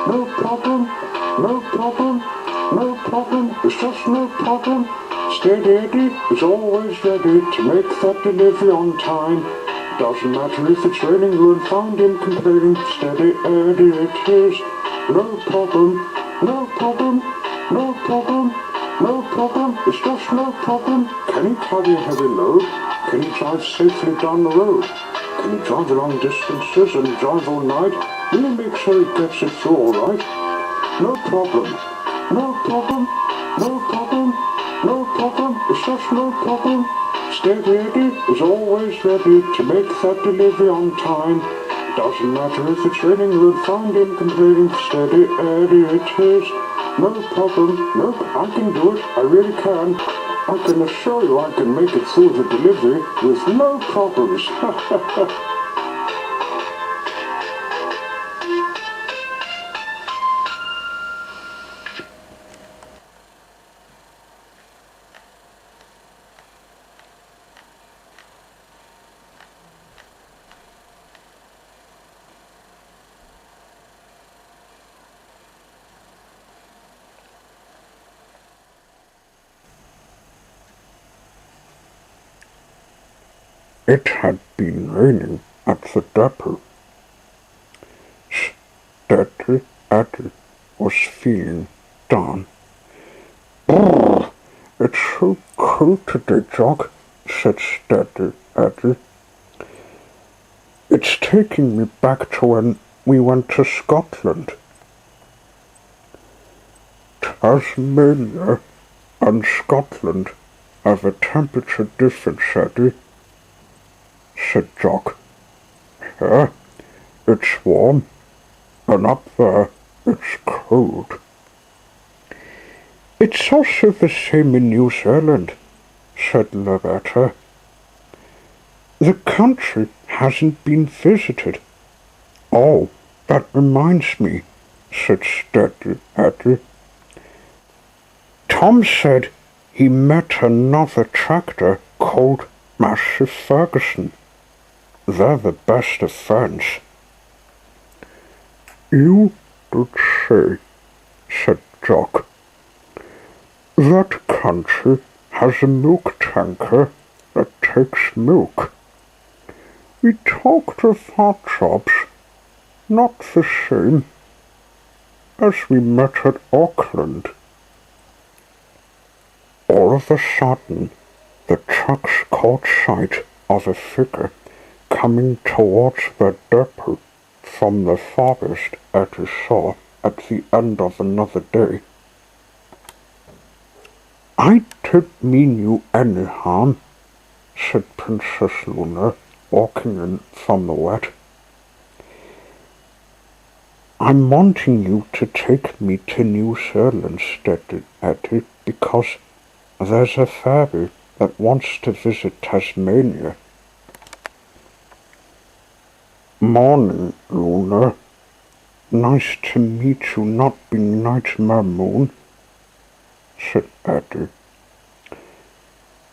No problem, no problem, no problem, it's just no problem. Steady Eddie is always ready to make that delivery on time. Doesn't matter if it's raining, you'll find him complaining. Steady Eddie it is. No problem, no problem, no problem, no problem, it's just no problem. Can he carry a heavy load? Can he drive safely down the road? Can he drive long distances and drive all night? Will he make sure he gets it through all right? No problem, no problem, no problem, no problem, it's just no problem. Steady Eddie is always ready to make that delivery on time. Doesn't matter if it's raining, you'll find him complaining. Steady Eddie it is. No problem, nope, I can do it, I really can. I can assure you I can make it through the delivery with no problems. It had been raining at the depot. Steady Eddie was feeling down. Brrr, it's so cold today, Jock, said Steady Eddie. It's taking me back to when we went to Scotland. Tasmania and Scotland have a temperature difference, Eddie, said Jock. Here, it's warm, and up there, it's cold. It's also the same in New Zealand, said Loretta. The country hasn't been visited. Oh, that reminds me, said Steady Eddie. Tom said he met another tractor called Master Ferguson. They're the best of friends. You did say, said Jock. That country has a milk tanker that takes milk. We talked of our jobs, not the same as we met at Auckland. All of a sudden, the trucks caught sight of a figure coming towards the depot from the forest Eddie saw at the end of another day. I didn't mean you any harm, said Princess Luna, walking in from the wet. I'm wanting you to take me to New Zealand, Steady Eddie, because there's a fairy that wants to visit Tasmania. Morning, Luna. Nice to meet you, not be Nightmare Moon, said Eddie.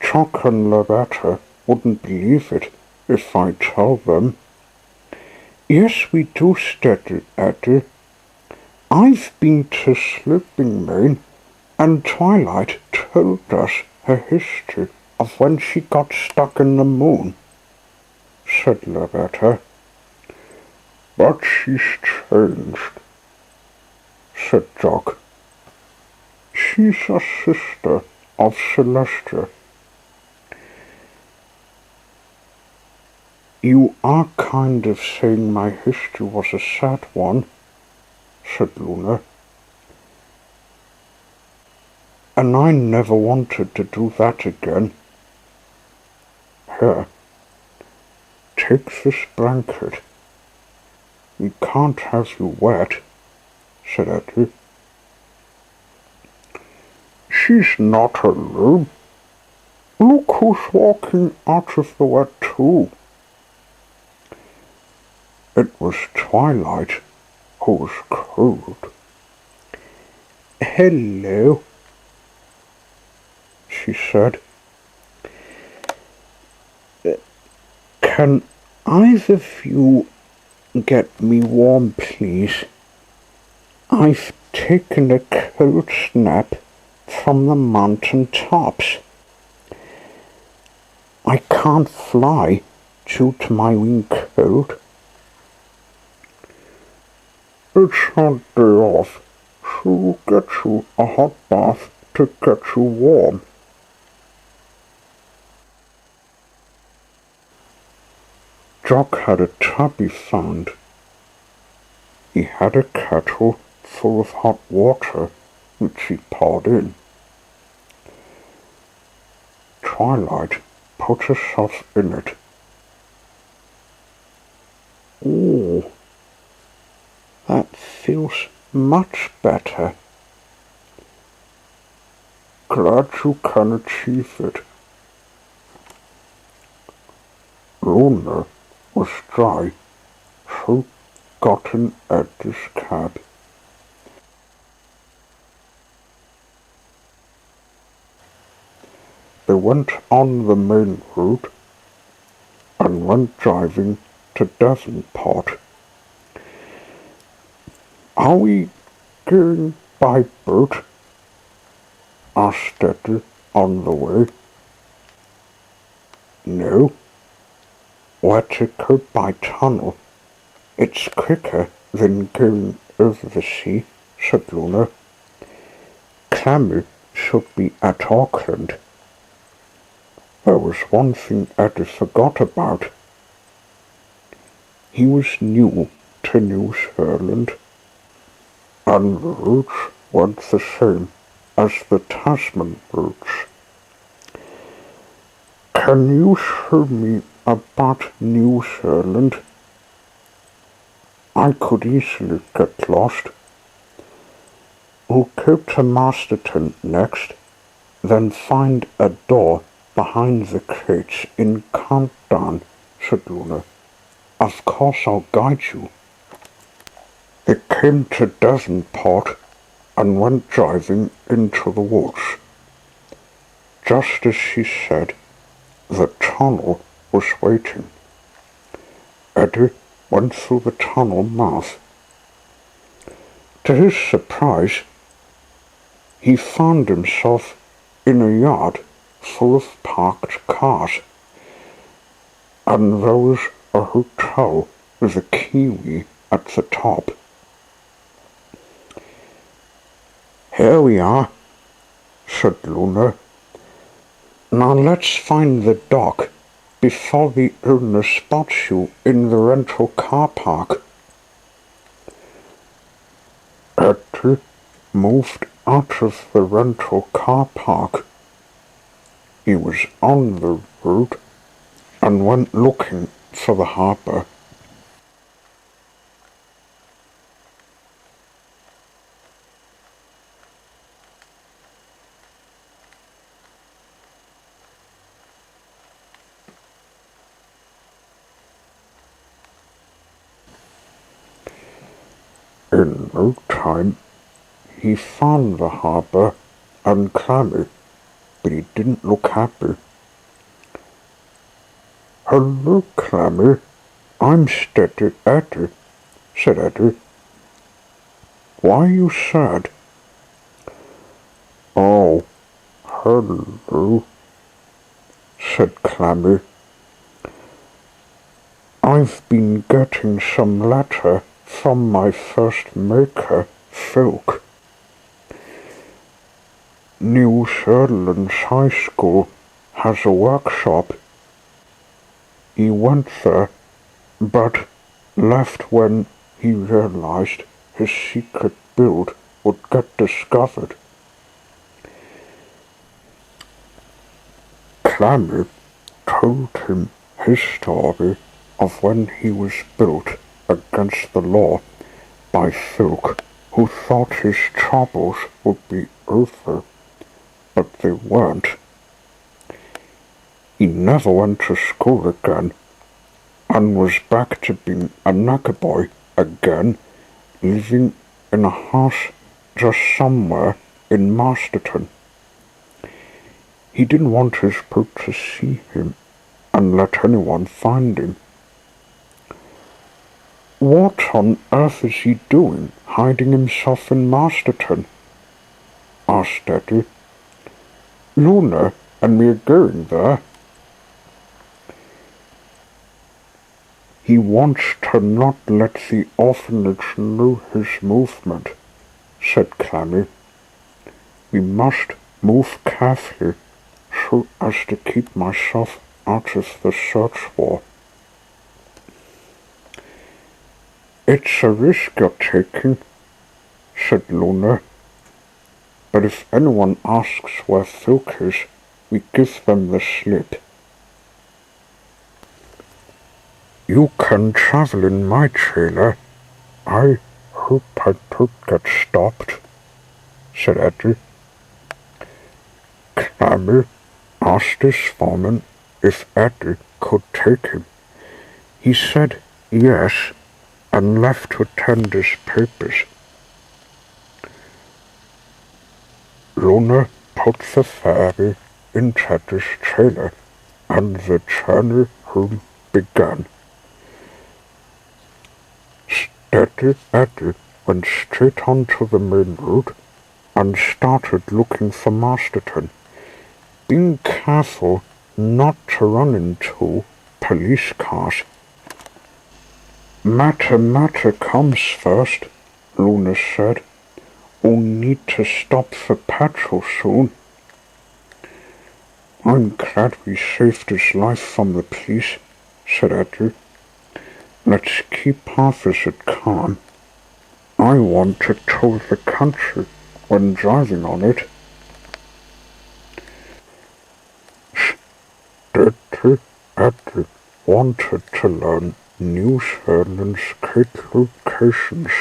Jock and Loretta wouldn't believe it if I told them. Yes, we do, Steady Eddie. I've been to Sleeping Main, and Twilight told us her history of when she got stuck in the moon, said Loretta. But she's changed, said Jock. She's a sister of Celestia. You are kind of saying my history was a sad one, said Luna. And I never wanted to do that again. Here, take this blanket. We can't have you wet, said Eddie. She's not alone. Look who's walking out of the wet too. It was Twilight, who was cold. Hello, she said. Can either of you get me warm, please? I've taken a cold snap from the mountain tops. I can't fly due to my wing coat. It's our day off, so we'll get you a hot bath to get you warm. Jock had a tubby found. He had a kettle full of hot water, which he poured in. Twilight put herself in it. Oh, that feels much better. Glad you can achieve it. Luna was dry, so got in Eddie's cab. They went on the main road and went driving to Devonport. Are we going by boat? Asked Eddie on the way. No, we're to go by tunnel. It's quicker than going over the sea, said Luna. Clammy should be at Auckland. There was one thing Eddie forgot about. He was new to New Zealand, and the routes weren't the same as the Tasman routes. Can you show me about New Zealand? I could easily get lost. We'll go to Masterton next, then find a door behind the crates in Countdown, said Luna. Of course I'll guide you. They came to Devonport and went driving into the woods. Just as she said, the tunnel was waiting. Eddie went through the tunnel mouth. To his surprise, he found himself in a yard full of parked cars, and there was a hotel with a kiwi at the top. Here we are, said Luna. Now let's find the dock before the owner spots you in the rental car park. Eddie moved out of the rental car park. He was on the road and went looking for the harbour. In no time, he found the harbour and Clammy, but he didn't look happy. Hello, Clammy. I'm Steady Eddie, said Eddie. Why are you sad? Oh, hello, said Clammy. I've been getting some letter from my first maker, Philk. New Zealand's high school has a workshop. He went there, but left when he realized his secret build would get discovered. Clammy told him his story of when he was built against the law by Philk, who thought his troubles would be over, but they weren't. He never went to school again, and was back to being a nugget boy again, living in a house just somewhere in Masterton. He didn't want his boat to see him and let anyone find him. What on earth is he doing, hiding himself in Masterton? Asked Eddie. Luna and me are going there. He wants to not let the orphanage know his movement, said Clammy. We must move carefully so as to keep myself out of the search war. It's a risk you're taking, said Luna. But if anyone asks where Filk is, we give them the slip. You can travel in my trailer. I hope I don't get stopped, said Eddie. Clammy asked his foreman if Eddie could take him. He said yes and left to attend his papers. Luna put the ferry in Eddie's trailer and the journey home began. Eddie went straight onto the main road and started looking for Masterton, being careful not to run into police cars. Matter comes first, Luna said. We'll need to stop for petrol soon. I'm glad we saved his life from the police, said Eddie. Let's keep our visit calm. I want to tour the country when driving on it. Eddie wanted to learn New Zealand's key locations.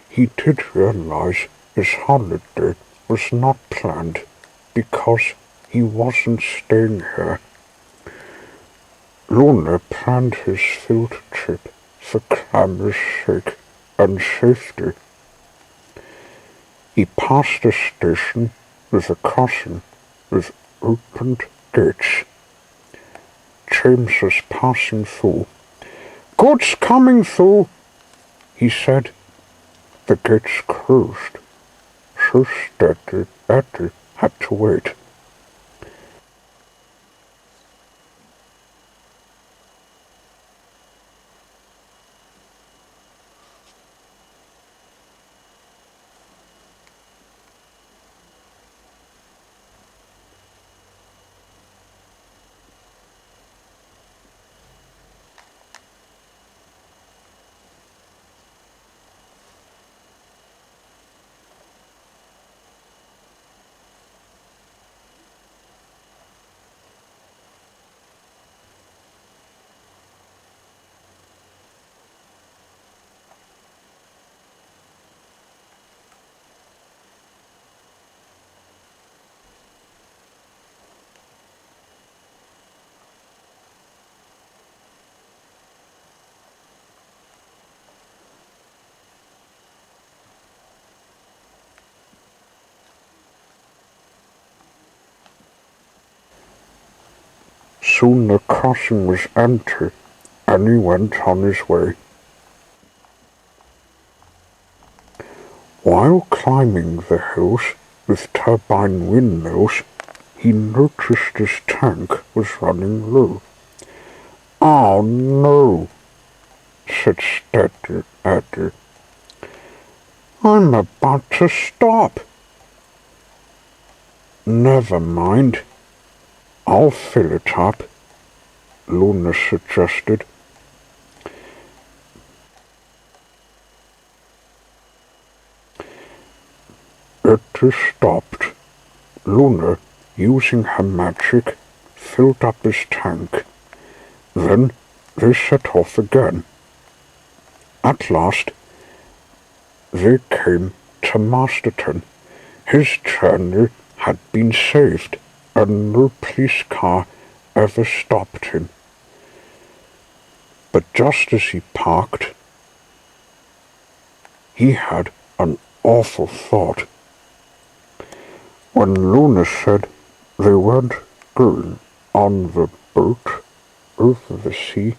He did realize his holiday was not planned because he wasn't staying here. Luna planned his field trip for Clammy's sake and safety. He passed a station with a crossing with opened gates. James was passing through. Goods coming through, he said. The gates closed, so Eddie had to wait. Soon the crossing was empty, and he went on his way. While climbing the hills with turbine windmills, he noticed his tank was running low. Oh no, said Eddie. I'm about to stop. Never mind. I'll fill it up, Luna suggested. Eddie stopped. Luna, using her magic, filled up his tank. Then they set off again. At last, they came to Masterton. His journey had been saved, and no police car ever stopped him. But just as he parked, he had an awful thought. When Luna said they weren't going on the boat over the sea,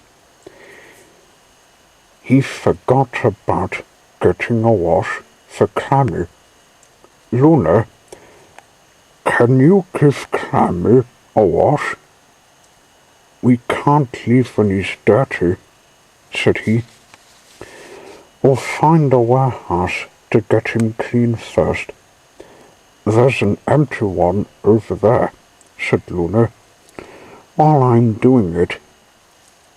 He forgot about getting a wash for Clammy. Luna, can you give Clammy a wash? We can't leave when he's dirty, said he. We'll find a warehouse to get him clean first. There's an empty one over there, said Luna. While I'm doing it,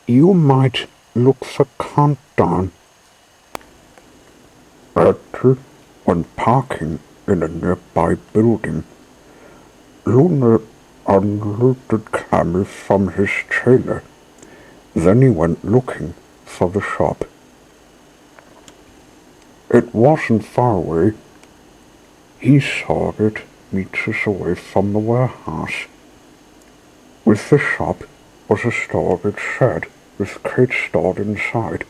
you might look for Countdown. When parking in a nearby building, Luna unloaded Clammy from his trailer. Then he went looking for the shop. It wasn't far away. He saw it meters away from the warehouse. With the shop was a storage shed with crates stored inside.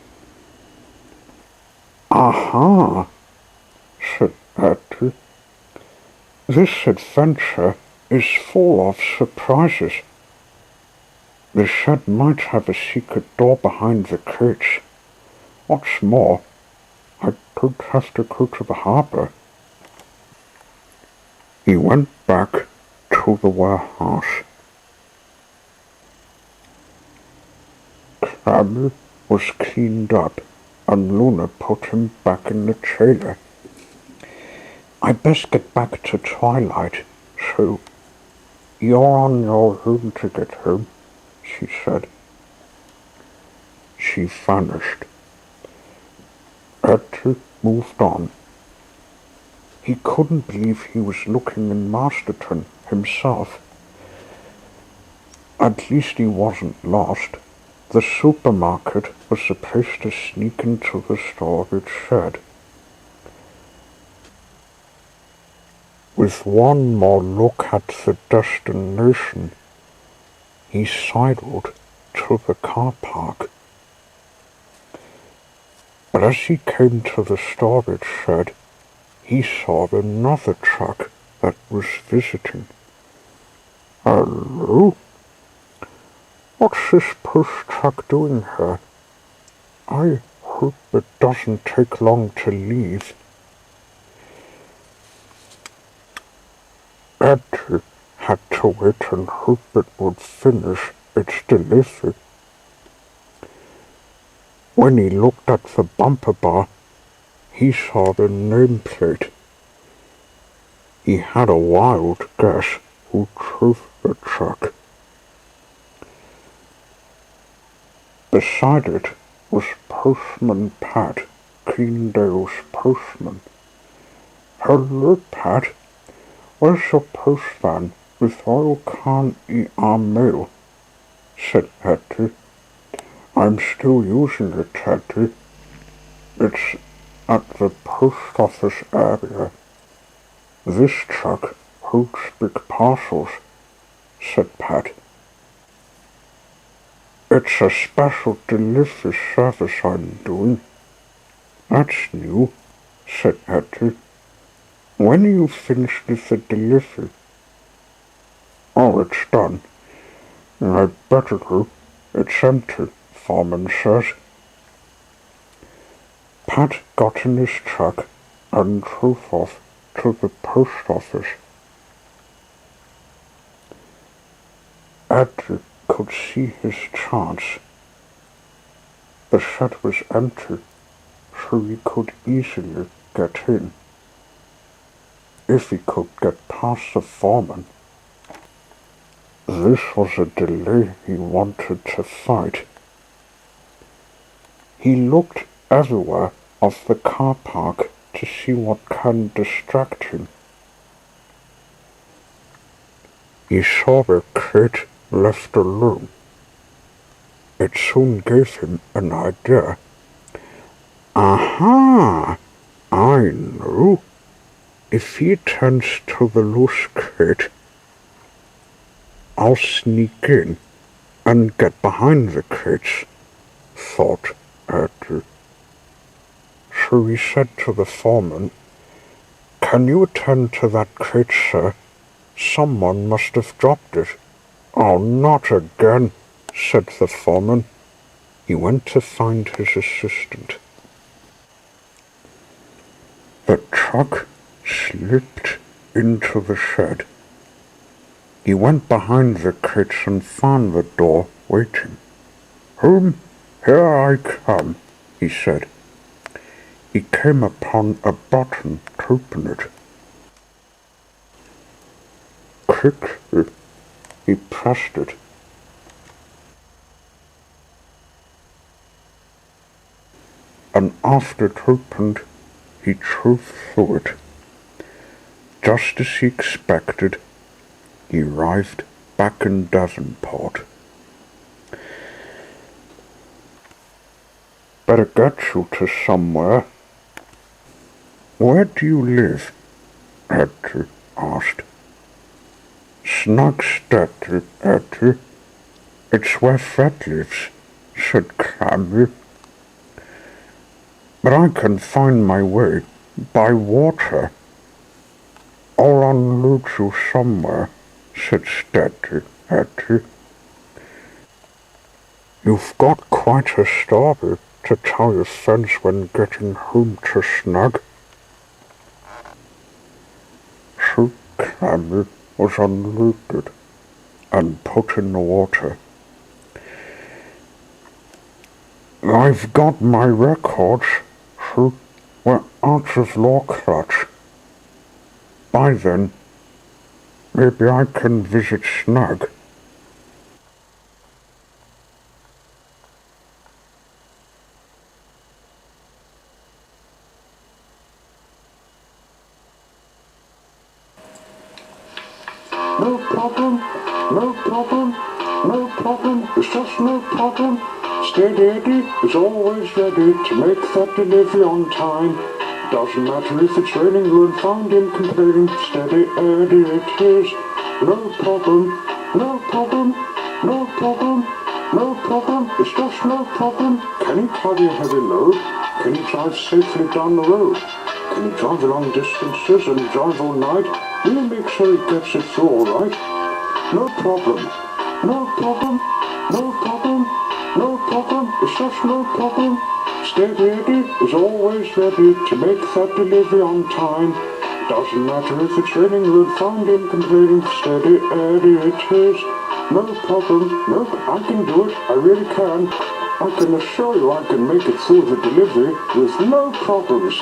Aha, said Eddie. This adventure is full of surprises. The shed might have a secret door behind the crates. What's more, I could have to go to the harbor. He went back to the warehouse. Clammy was cleaned up, and Luna put him back in the trailer. I best get back to Twilight, so you're on your own to get home, she said. She vanished. Eddie moved on. He couldn't believe he was looking in Masterton himself. At least he wasn't lost. The supermarket was the place to sneak into the storage shed. With one more look at the destination, he sidled to the car park. But as he came to the storage shed, he saw another truck that was visiting. Hello? What's this push truck doing here? I hope it doesn't take long to leave. Eddie had to wait and hope it would finish its delivery. When he looked at the bumper bar, he saw the nameplate. He had a wild guess who drove the truck. Beside it was Postman Pat, Cleandale's postman. Hello, Pat. Where's your post van with Royal Carn ER mail? Said Eddie. I'm still using it, Eddie. It's at the post office area. This truck holds big parcels, said Pat. It's a special delivery service I'm doing. That's new, said Eddie. When are you finished with the delivery? Oh, it's done. I'd better go. It's empty, Foreman says. Pat got in his truck and drove off to the post office. Eddie could see his chance. The shed was empty, so he could easily get in. If he could get past the foreman. This was a delay he wanted to fight. He looked everywhere of the car park to see what can distract him. He saw the crate left alone. It soon gave him an idea. Aha! I know. If he turns to the loose crate, I'll sneak in and get behind the crates, thought Eddie. So he said to the foreman, Can you attend to that crate, sir? Someone must have dropped it. Oh, not again, said the foreman. he went to find his assistant. The truck slipped into the shed. He went behind the crates and found the door waiting. "Home, here I come," he said. He came upon a button to open it. Quickly, he pressed it. And after it opened, he drove through it. Just as he expected, he arrived back in Devonport. "Better get you to somewhere." "Where do you live?" Eddie asked. "Snugstead, Eddie. It's where Fred lives," said Clammy. "But I can find my way by water." "I'll unload you somewhere," said Steady Eddie. "You've got quite a story to tell your friends when getting home to Snug." So Clammy was unloaded and put in the water. "I've got my records, so we're out of law clutch. By then, maybe I can visit Snug." No problem, no problem, no problem, it's just no problem. Steady Eddie is always ready to make that delivery on time. Doesn't matter if it's raining, you won't find him complaining. Steady Eddie it is. No problem, no problem, no problem, no problem, it's just no problem. Can he carry a heavy load? Can he drive safely down the road? Can he drive long distances and drive all night? We'll make sure he gets it through all right. No problem, no problem, no problem, no problem, it's just no problem. Steady Eddie is always ready to make that delivery on time. Doesn't matter if it's raining, we'll find him complaining. Steady Eddie it is. No problem, no, I can do it, I really can. I can assure you I can make it through the delivery with no problems.